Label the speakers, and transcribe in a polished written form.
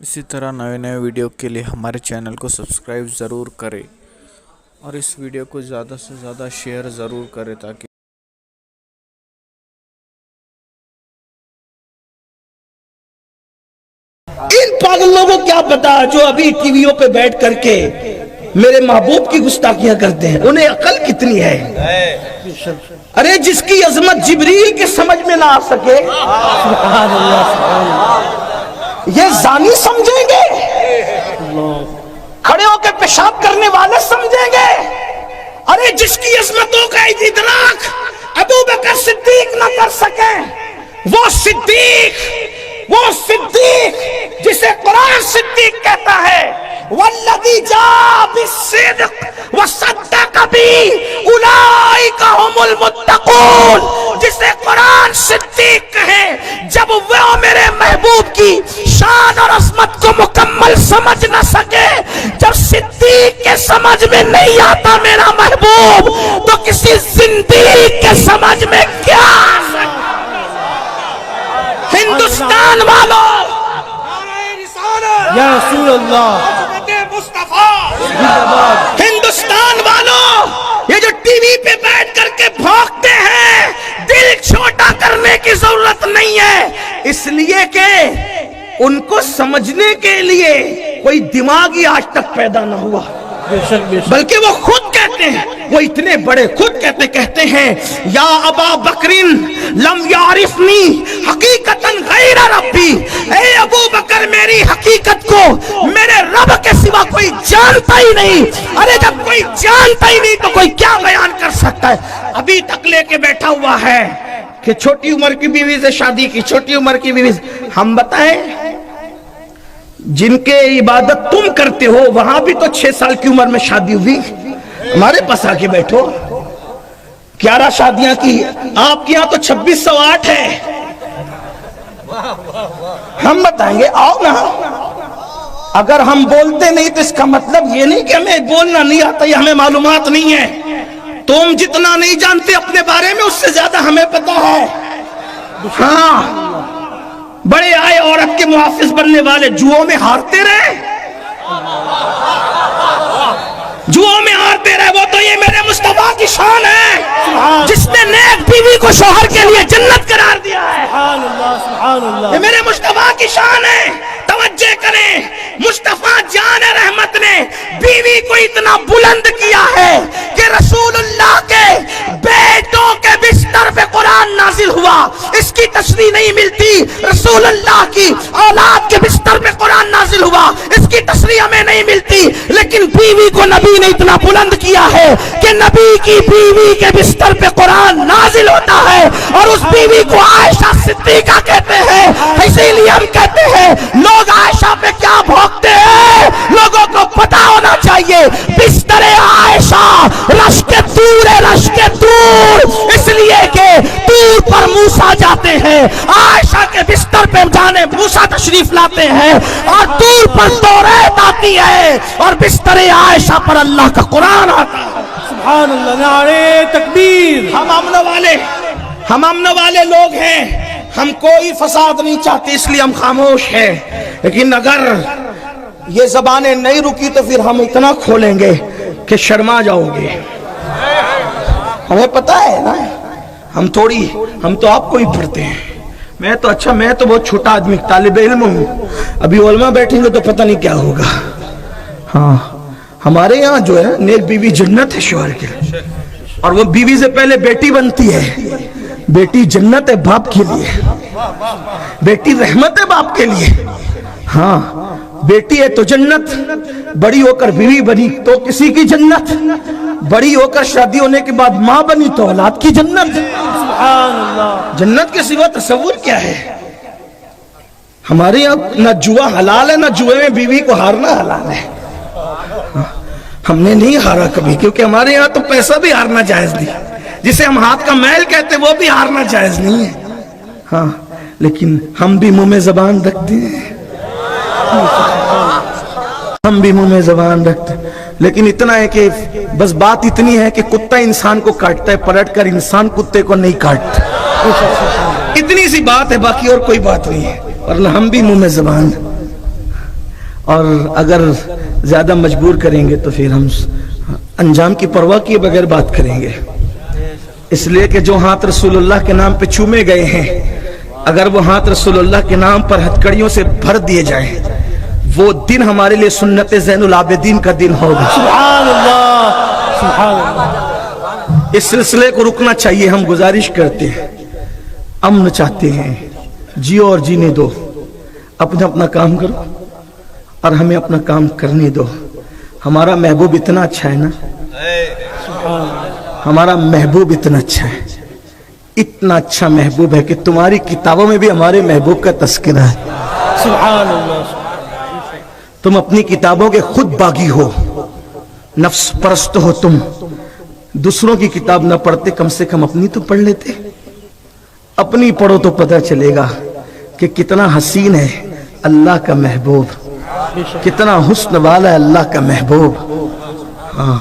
Speaker 1: इसी तरह नए नए वीडियो के लिए हमारे चैनल को सब्सक्राइब ज़रूर करें और इस वीडियो को ज़्यादा से ज़्यादा शेयर ज़रूर करें ताकि
Speaker 2: इन पागलों को क्या पता जो अभी टीवियों पे बैठ करके मेरे महबूब की गुस्ताखियां करते हैं, उन्हें अकल कितनी है। अरे जिसकी अजमत जिब्रील के समझ में ना आ सके ये जानी समझेंगे, खड़े होकर पेशाब करने वाले समझेंगे। अरे जिसकी अजमतों का इदराक अबू बकर सिद्दीक ना कर सके, वो सिद्दीक जिसे कुरान सिद्दीक कहता है, वल्लज़ी जा बिस्सिद्क़ वसद्दक़ बिही उलाइका हुमुल मुत्तक़ून, जिसे कुरान सिद्दीक कहे जब वो मेरे महबूब की शान और अज़मत को मुकम्मल समझ न सके, जब सिद्दीक के समझ में नहीं आता मेरा महबूब, तो किसी ज़िंदीक के समझ में क्या आ सकता। हिंदुस्तान वालों,
Speaker 3: या रसूल अल्लाह,
Speaker 2: हिंदुस्तान वालों, ये जो टीवी पे बैठ करके भौंकते हैं, दिल छोटा करने की जरूरत नहीं है, इसलिए कि उनको समझने के लिए कोई दिमाग ही आज तक पैदा ना हुआ। बल्कि वो खुद कहते हैं, वो इतने बड़े खुद कहते हैं या अबा बकरिन लम यारिफनी हकीकतन गैर रब्बी, ए अबू बकर मेरी हकीकत को मेरे रब के सिवा कोई जानता ही नहीं। अरे जब कोई जानता ही नहीं तो कोई क्या बयान कर सकता है। अभी तक लेके बैठा हुआ है कि छोटी उम्र की बीवी से शादी की, छोटी उम्र की बीवी से। हम बताएं, जिनके इबादत तुम करते हो वहां भी तो 6 साल की उम्र में शादी हुई। हमारे पास आके बैठो, 11 शादियां की, आपके यहां तो 2608 है। हम बताएंगे, आओ ना। अगर हम बोलते नहीं तो इसका मतलब ये नहीं कि हमें बोलना नहीं आता या हमें मालूमात नहीं है। तुम जितना नहीं जानते अपने बारे में उससे ज्यादा हमें पता है। हाँ, बड़े आए औरत के मुहाफिज बनने वाले जुओं में हारते रहे, जुओं में हारते रहे। वो तो ये मेरे मुस्तफा की शान है जिसने नेक बीवी को शौहर के लिए जन्नत करार दिया है। ये मेरे मुस्तफा की शान है। तवज्जो करें, मुस्तफा जान रहमत ने बीवी को इतना बुलंद किया है कि रसूलुल्लाह के बेटों के बिस्तर पे कुरान नाजिल हुआ। इसकी तशरीह नहीं मिलती। रसूलुल्लाह की औलाद के बिस्तर पे कुरान नाजिल हुआ, इसकी तशरीह हमें नहीं मिलती। लेकिन बीवी को नबी ने इतना बुलंद किया है कि नबी की बीवी के बिस्तर पे कुरान नाजिल होता है और उस बीवी को आयशा सिद्दीका कहते हैं। इसीलिए हम कहते हैं लोग आयशा पे क्या भौंकते हैं, लोगों को पता होना चाहिए बिस्तरे आयशा रश के दूर है, रश के दूर, इसलिए कि दूर पर मूसा जाते हैं, आयशा के बिस्तर पे जाने मूसा तशरीफ लाते हैं, और दूर पर तौरात आती है और बिस्तरे आयशा पर अल्लाह का कुरान आता है।
Speaker 3: सुभान अल्लाह, नारे तकबीर।
Speaker 2: हम अमन वाले लोग हैं, हम कोई फसाद नहीं चाहते, इसलिए हम खामोश हैं। लेकिन अगर ये जबानें नहीं रुकी तो फिर हम इतना खोलेंगे कि शर्मा जाओगे। हमें पता है ना, हम तो आपको ही पढ़ते हैं। मैं तो बहुत छोटा आदमी, तालिब इल्म हूँ। अभी उलमा बैठेंगे तो पता नहीं क्या होगा। हाँ, हमारे यहाँ जो है नेक बीवी जन्नत है शौहर के, और वो बीवी से पहले बेटी बनती है। बेटी जन्नत है बाप के लिए, बेटी रहमत है बाप के लिए। हाँ, बेटी है तो जन्नत, बड़ी होकर बीवी बनी तो किसी की जन्नत, बड़ी होकर शादी होने के बाद माँ बनी तो औलाद की जन्नत। जन्नत के सिवा तस्वुर क्या है। हमारे यहाँ ना जुआ हलाल है, ना जुए में बीवी को हारना हलाल है। हमने नहीं हारा कभी, क्योंकि हमारे यहाँ तो पैसा भी हारना जायज नहीं, जिसे हम हाथ का मैल कहते वो भी हारना जायज नहीं है। हाँ, लेकिन हम भी मुंह में जबान रखते हैं, हम भी मुंह में जबान रखते हैं। लेकिन इतना है कि बस बात इतनी है कि कुत्ता इंसान को काटता है, पलटकर इंसान कुत्ते को नहीं काटता। इतनी सी बात है, बाकी और कोई बात नहीं है। वरना हम भी मुंह में जबान اور اگر زیادہ مجبور کریں گے تو پھر ہم انجام کی پرواہ کیے بغیر بات کریں گے. اس لیے کہ جو ہاتھ رسول اللہ کے نام پہ چومے گئے ہیں، اگر وہ ہاتھ رسول اللہ کے نام پر ہتھکڑیوں سے بھر دیے جائیں، وہ دن ہمارے لیے سنت زین العابدین کا دن ہوگا.
Speaker 3: سبحان اللہ سبحان اللہ.
Speaker 2: اس سلسلے کو رکنا چاہیے. ہم گزارش کرتے ہیں، امن چاہتے ہیں، جیو اور جینے دو. اپنا کام کرو اور ہمیں اپنا کام کرنے دو. ہمارا محبوب اتنا اچھا ہے نا، ہمارا محبوب اتنا اچھا ہے، اتنا اچھا محبوب ہے کہ تمہاری کتابوں میں بھی ہمارے محبوب کا تذکرہ ہے.
Speaker 3: سبحان اللہ.
Speaker 2: تم اپنی کتابوں کے خود باغی ہو، نفس پرست ہو. تم دوسروں کی کتاب نہ پڑھتے، کم سے کم اپنی تو پڑھ لیتے. اپنی پڑھو تو پتہ چلے گا کہ کتنا حسین ہے اللہ کا محبوب، کتنا حسن والا ہے اللہ کا محبوب. ہاں